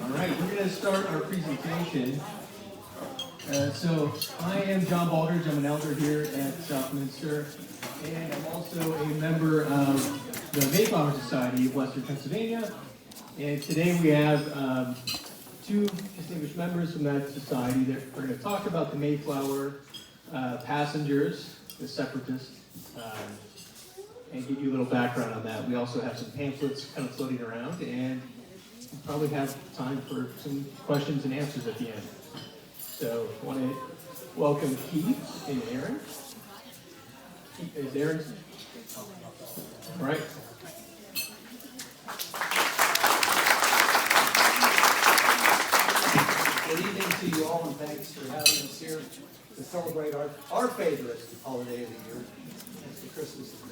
All right, we're going to start our presentation. So I am John Baldridge. I'm an elder here at Southminster, and I'm also a member of the Mayflower Society of Western Pennsylvania. And today we have two distinguished members from that society that are going to talk about the Mayflower passengers, the separatists, and give you a little background on that. We also have some pamphlets kind of floating around, and we'll probably have time for some questions and answers at the end. So I want to welcome Keith and Aaron. Keith, is Aaron? All right. Good evening to you all, and thanks for having us here to celebrate our favorite holiday of the year, that's the Christmas season.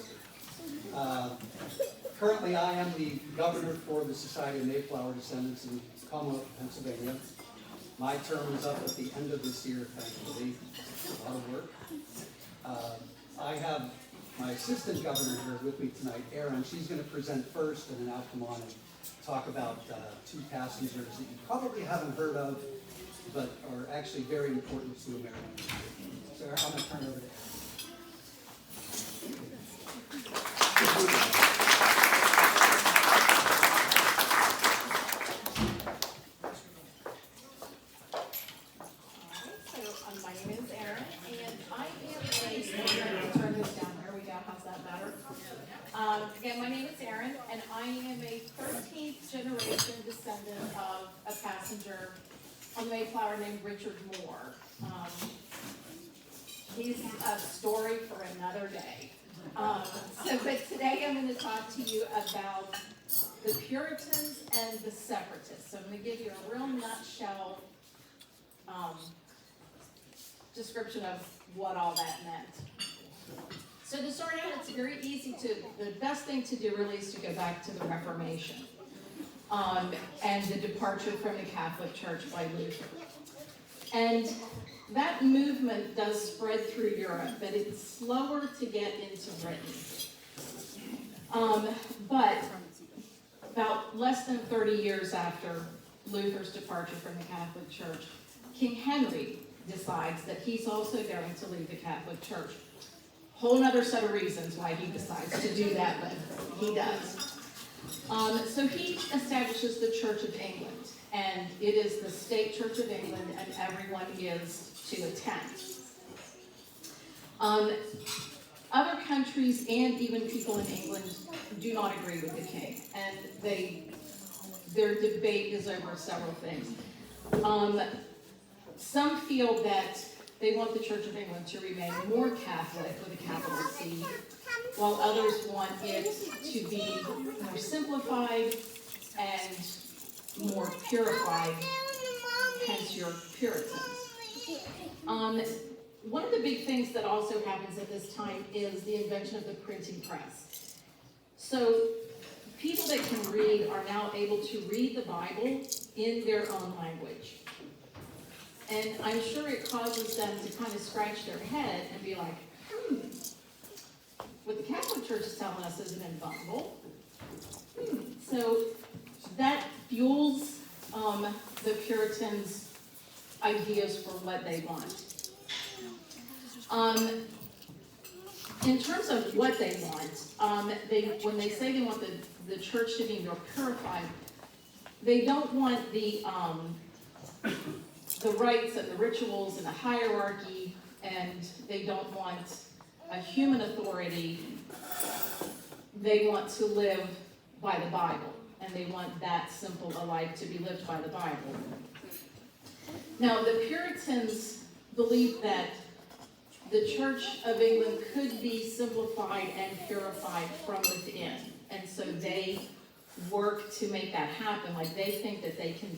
Currently, I am the governor for the Society of Mayflower Descendants in Commonwealth of Pennsylvania. My term is up at the end of this year, thankfully. A lot of work. I have my assistant governor here with me tonight, Erin. She's going to present first, and then I'll come on and talk about two passengers that you probably haven't heard of, but are actually very important to Americans. So I'm going to turn it over to Erin. My name is Erin, and I am turn this down. There we go. How's that better? Again, my name is Erin, and I am a 13th generation descendant of a passenger on the Mayflower named Richard Moore. He's a story for another day. But today I'm going to talk to you about the Puritans and the Separatists. So I'm going to give you a real nutshell description of what all that meant. So to start out, it's very easy the best thing to do really is to go back to the Reformation and the departure from the Catholic Church by Luther. And that movement does spread through Europe, but it's slower to get into Britain. But about less than 30 years after Luther's departure from the Catholic Church, King Henry decides that he's also going to leave the Catholic Church. Whole other set of reasons why he decides to do that, but he does. So he establishes the Church of England, and it is the state Church of England, and everyone is to attend. Other countries and even people in England do not agree with the king, and their debate is over several things. Some feel that they want the Church of England to remain more Catholic with a capital C, while others want it to be more simplified and more purified, hence your Puritans. One of the big things that also happens at this time is the invention of the printing press. So people that can read are now able to read the Bible in their own language. And I'm sure it causes them to kind of scratch their head and be like, what the Catholic Church is telling us isn't infallible. So that fuels the Puritans' ideas for what they want. In terms of what they want, when they say they want the church to be more purified, they don't want the rites and the rituals and the hierarchy, and they don't want a human authority. They want to live by the Bible, and they want that simple a life to be lived by the Bible. Now, the Puritans believed that the Church of England could be simplified and purified from within, and so they work to make that happen. Like, they think that they can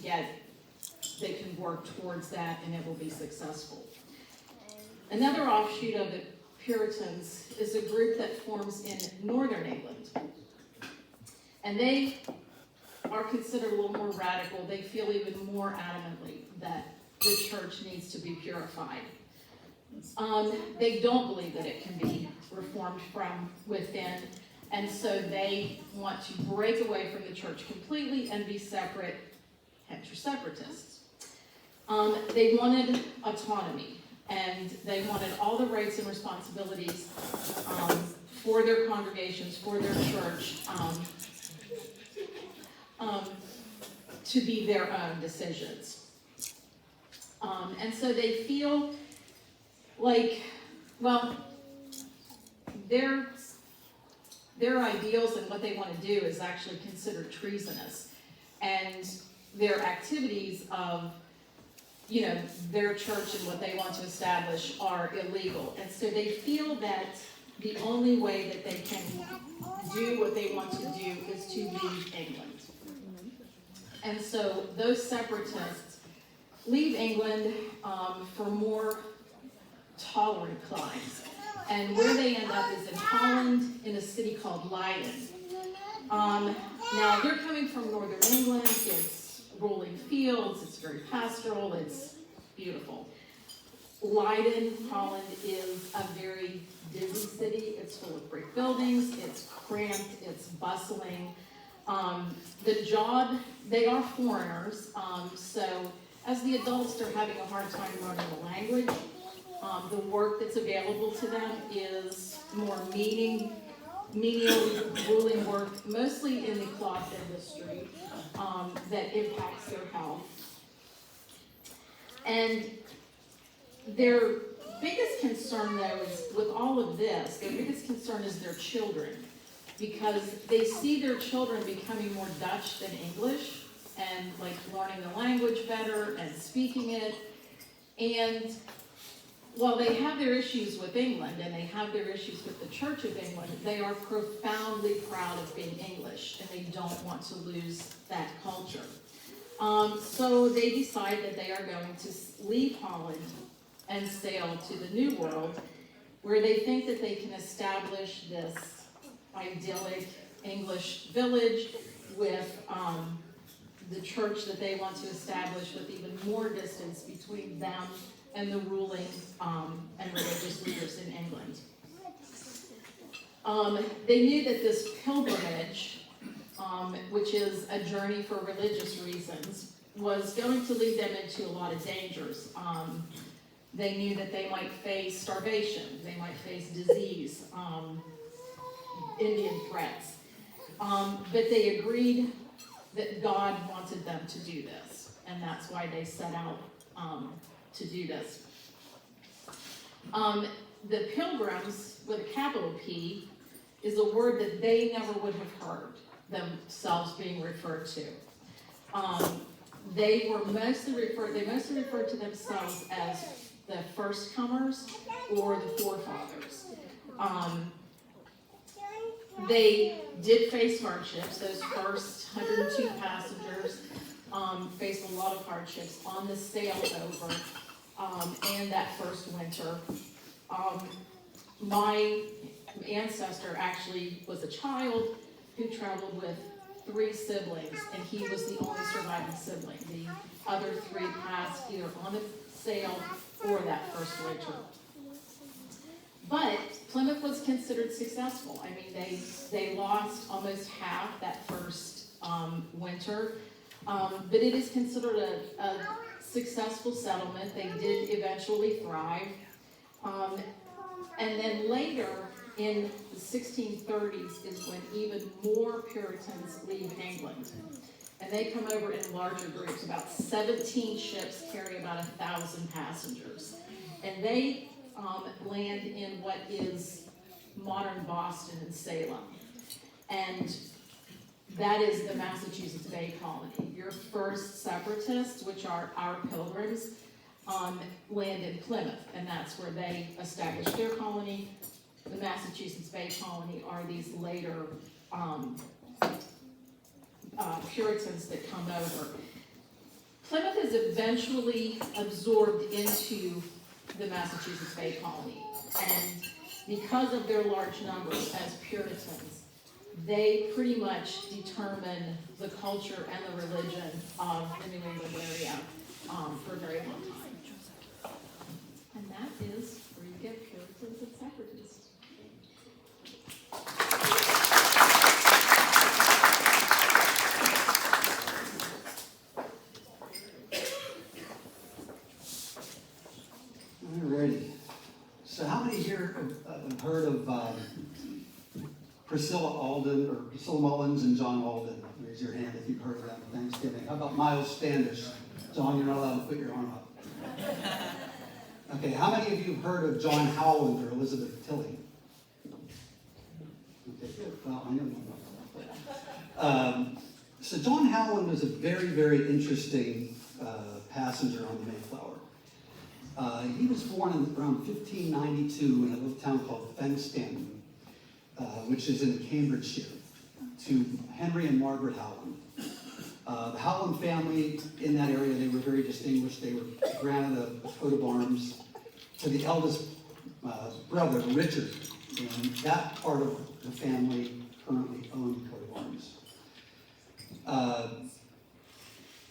work towards that and it will be successful. Another offshoot of the Puritans is a group that forms in northern England. And they are considered a little more radical. They feel even more adamantly that the church needs to be purified. They don't believe that it can be reformed from within, and so they want to break away from the church completely and be separate, hence your separatists. They wanted autonomy, and they wanted all the rights and responsibilities for their congregations, for their church, to be their own decisions. And so they feel like, well, their ideals and what they want to do is actually considered treasonous. And their activities of, their church and what they want to establish are illegal. And so they feel that the only way that they can do what they want to do is to leave England. And so those separatists leave England for more tolerant climes. And where they end up is in Holland, in a city called Leiden. Now, they're coming from northern England. It's rolling fields. It's very pastoral. It's beautiful. Leiden, Holland, is a very busy city. It's full of brick buildings. It's cramped. It's bustling. The job, they are foreigners, so as the adults, they're having a hard time learning the language. The work that's available to them is more menial ruling work, mostly in the cloth industry, that impacts their health. And their biggest concern, though, is with all of this, their biggest concern is their children, because they see their children becoming more Dutch than English, and like learning the language better and speaking it. And while they have their issues with England and they have their issues with the Church of England, they are profoundly proud of being English, and they don't want to lose that culture. So they decide that they are going to leave Holland and sail to the New World, where they think that they can establish this idyllic English village with the church that they want to establish, with even more distance between them and the ruling and religious leaders in England. They knew that this pilgrimage, which is a journey for religious reasons, was going to lead them into a lot of dangers. They knew that they might face starvation, they might face disease, Indian threats. But they agreed that God wanted them to do this, and that's why they set out to do this. The pilgrims, with a capital P, is a word that they never would have heard themselves being referred to. They mostly referred to themselves as the first comers or the forefathers. They did face hardships. Those first 102 passengers faced a lot of hardships on the sail over and that first winter. My ancestor actually was a child who traveled with 3 siblings, and he was the only surviving sibling. The other 3 passed either on the sail or that first winter. But Plymouth was considered successful. I mean, they lost almost half that first winter, but it is considered a successful settlement. They did eventually thrive. And then later, in the 1630s, is when even more Puritans leave England. And they come over in larger groups. About 17 ships carry about 1,000 passengers. And they land in what is modern Boston and Salem. And that is the Massachusetts Bay Colony. Your first separatists, which are our pilgrims, land in Plymouth, and that's where they established their colony. The Massachusetts Bay Colony are these later Puritans that come over. Plymouth is eventually absorbed into the Massachusetts Bay Colony, and because of their large numbers as Puritans, they pretty much determine the culture and the religion of the New England area for a very long time. And that is where you get Puritans and separatists. heard of Priscilla Alden, or Priscilla Mullins and John Alden? Raise your hand if you've heard of them at Thanksgiving. How about Miles Standish? John, you're not allowed to put your arm up. Okay, how many of you have heard of John Howland or Elizabeth Tilley? Okay, good. Well, I know you know. So John Howland was a very, very interesting passenger on the Mayflower. He was born in around 1592 in a little town called Fenstanton, which is in Cambridgeshire, to Henry and Margaret Howland. The Howland family in that area, they were very distinguished. They were granted a coat of arms to the eldest brother, Richard, and that part of the family currently owned the coat of arms.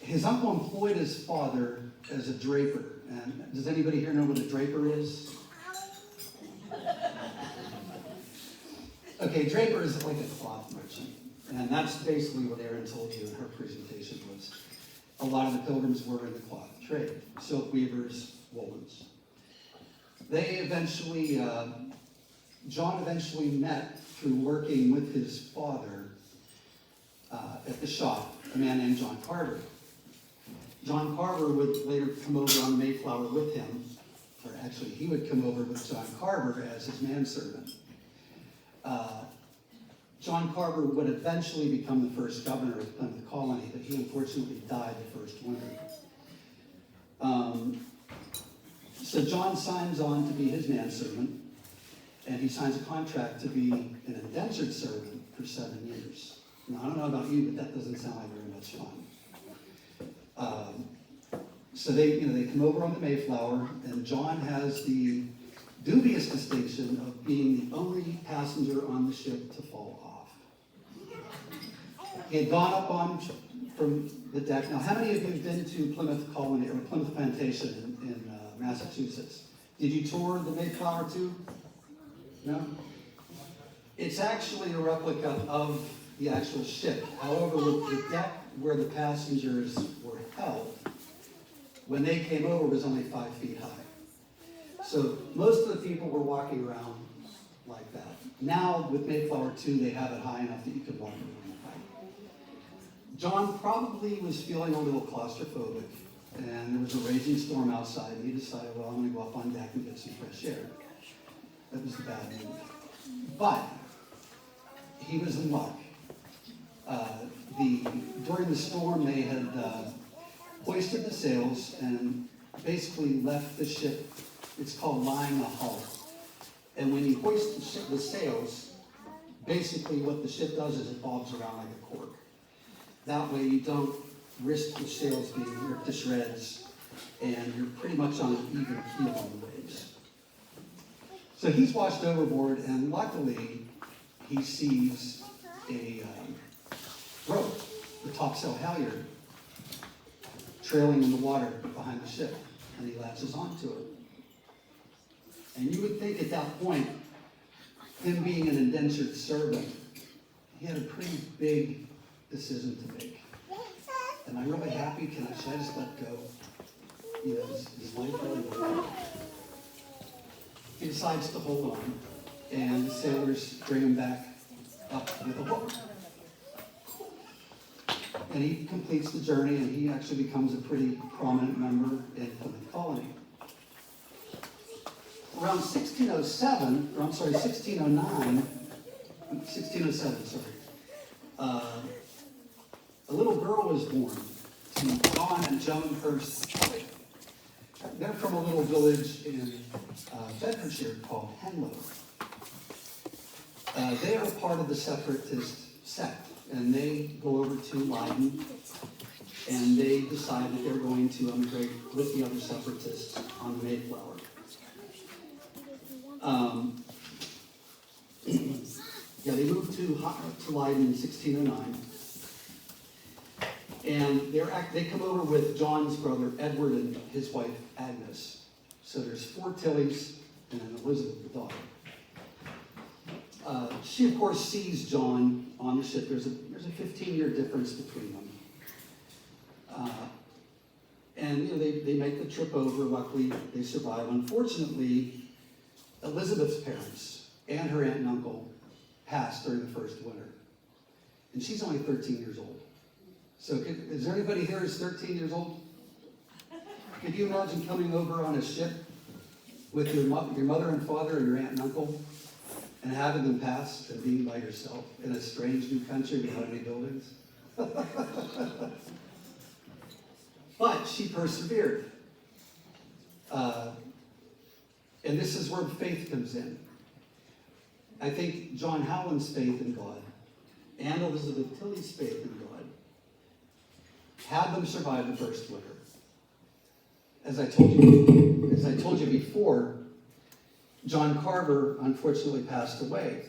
His uncle employed his father as a draper. And does anybody here know what a draper is? Okay, draper is like a cloth merchant. And that's basically what Erin told you in her presentation was a lot of the pilgrims were in the cloth trade. Silk weavers, woolens. They eventually, John eventually met through working with his father at the shop, a man named John Carver. John Carver would later come over on the Mayflower with him, or actually he would come over with John Carver as his manservant. John Carver would eventually become the first governor of Plymouth Colony, but he unfortunately died the first winter. So John signs on to be his manservant, and he signs a contract to be an indentured servant for 7 years. Now, I don't know about you, but that doesn't sound like very much fun. So they come over on the Mayflower, and John has the dubious distinction of being the only passenger on the ship to fall off. He had gone up from the deck. Now, how many of you have been to Plymouth Colony or Plymouth Plantation in Massachusetts? Did you tour the Mayflower too? No? It's actually a replica of the actual ship. However, with the deck where the passengers were held, when they came over, was only 5 feet high. So most of the people were walking around like that. Now, with Mayflower 2, they have it high enough that you could walk around high. John probably was feeling a little claustrophobic, and there was a raging storm outside, and he decided, well, I'm going to go up on deck and get some fresh air. That was the bad move. But he was in luck. During the storm, they had hoisted the sails and basically left the ship. It's called lying a hull. And when you hoist the sails, basically what the ship does is it bobs around like a cork. That way you don't risk the sails being ripped to shreds, and you're pretty much on an even keel on the waves. So he's washed overboard, and luckily he sees a rope, the topsail halyard, trailing in the water behind the ship, and he latches onto it. And you would think at that point, him being an indentured servant, he had a pretty big decision to make. Am I really happy? Should I just let go? You know, is life really worth it? He decides to hold on, and the sailors bring him back up with a hook. And he completes the journey, and he actually becomes a pretty prominent member in Plymouth Colony. Around 1607, a little girl was born to John and Joan Hurst Kelly. They're from a little village in Bedfordshire called Henlow. They are part of the separatist sect, and they go over to Leiden, and they decide that they're going to emigrate with the other separatists on the Mayflower. They moved to Leiden in 1609, and they come over with John's brother Edward and his wife Agnes. So there's 4 Tillys and an Elizabeth, the daughter. She, of course, sees John on the ship. There's a 15-year difference between them. And they make the trip over. Luckily, they survive. Unfortunately, Elizabeth's parents and her aunt and uncle passed during the first winter. And she's only 13 years old. So is there anybody here who's 13 years old? Could you imagine coming over on a ship with your mother and father and your aunt and uncle and having them pass and being by yourself in a strange new country without any buildings? But she persevered. And this is where faith comes in. I think John Howland's faith in God and Elizabeth Tilley's faith in God had them survive the first winter. As I told you before, John Carver unfortunately passed away.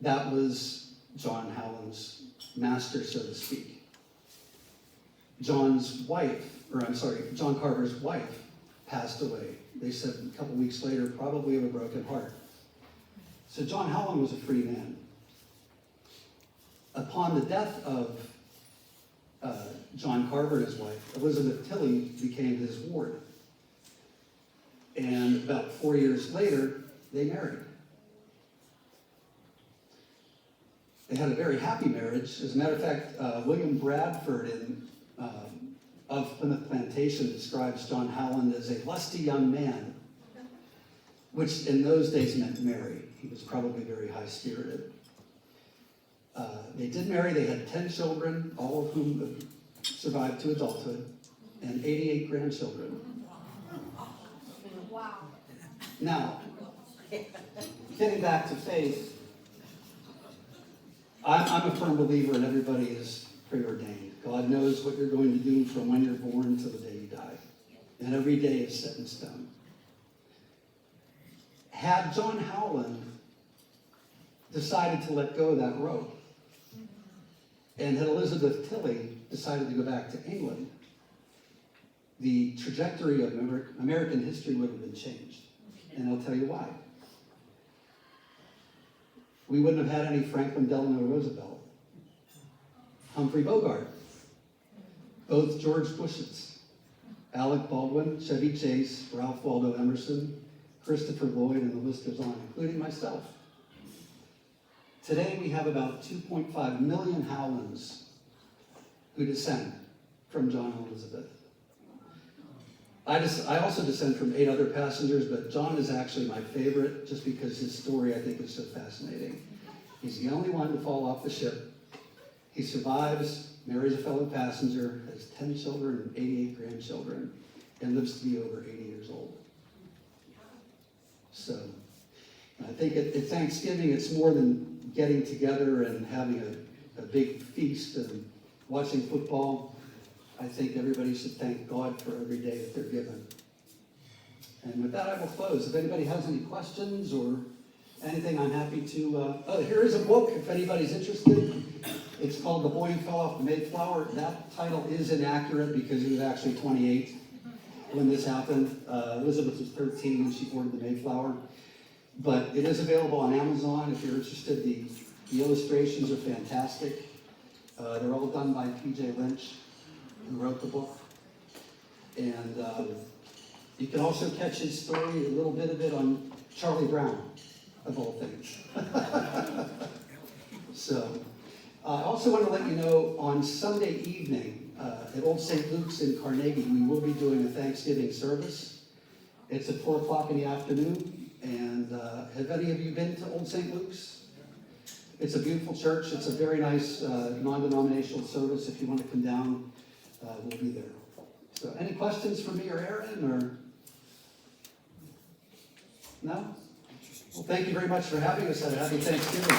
That was John Howland's master, so to speak. John Carver's wife passed away. They said a couple weeks later, probably of a broken heart. So John Howland was a free man. Upon the death of John Carver and his wife, Elizabeth Tilley became his ward. And about 4 years later, they married. They had a very happy marriage. As a matter of fact, William Bradford of Plymouth Plantation describes John Howland as a lusty young man, which in those days meant merry. He was probably very high-spirited. They did marry. They had 10 children, all of whom survived to adulthood, and 88 grandchildren. Wow. Now, getting back to faith, I'm a firm believer in everybody is preordained. God knows what you're going to do from when you're born to the day you die. And every day is set in stone. Had John Howland decided to let go of that rope, and had Elizabeth Tilley decided to go back to England, the trajectory of American history would have been changed. And I'll tell you why. We wouldn't have had any Franklin Delano Roosevelt, Humphrey Bogart, both George Bushes, Alec Baldwin, Chevy Chase, Ralph Waldo Emerson, Christopher Lloyd, and the list goes on, including myself. Today we have about 2.5 million Howlands who descend from John and Elizabeth. I also descend from 8 other passengers, but John is actually my favorite just because his story I think is so fascinating. He's the only one to fall off the ship. He survives, marries a fellow passenger, has 10 children and 88 grandchildren, and lives to be over 80 years old. So I think at Thanksgiving it's more than getting together and having a big feast and watching football. I think everybody should thank God for every day that they're given. And with that, I will close. If anybody has any questions or anything, I'm happy to... here is a book, if anybody's interested. It's called The Boy Who Fell Off the Mayflower. That title is inaccurate because he was actually 28 when this happened. Elizabeth was 13 when she boarded the Mayflower. But it is available on Amazon if you're interested. The illustrations are fantastic. They're all done by P.J. Lynch, who wrote the book. And you can also catch his story, a little bit of it, on Charlie Brown, of all things. So, I also want to let you know, on Sunday evening, at Old St. Luke's in Carnegie, we will be doing a Thanksgiving service. It's at 4 o'clock in the afternoon. And have any of you been to Old St. Luke's? It's a beautiful church. It's a very nice non-denominational service. If you want to come down, we'll be there. So any questions for me or Aaron? Or no? Well, thank you very much for having us. Have a happy Thanksgiving.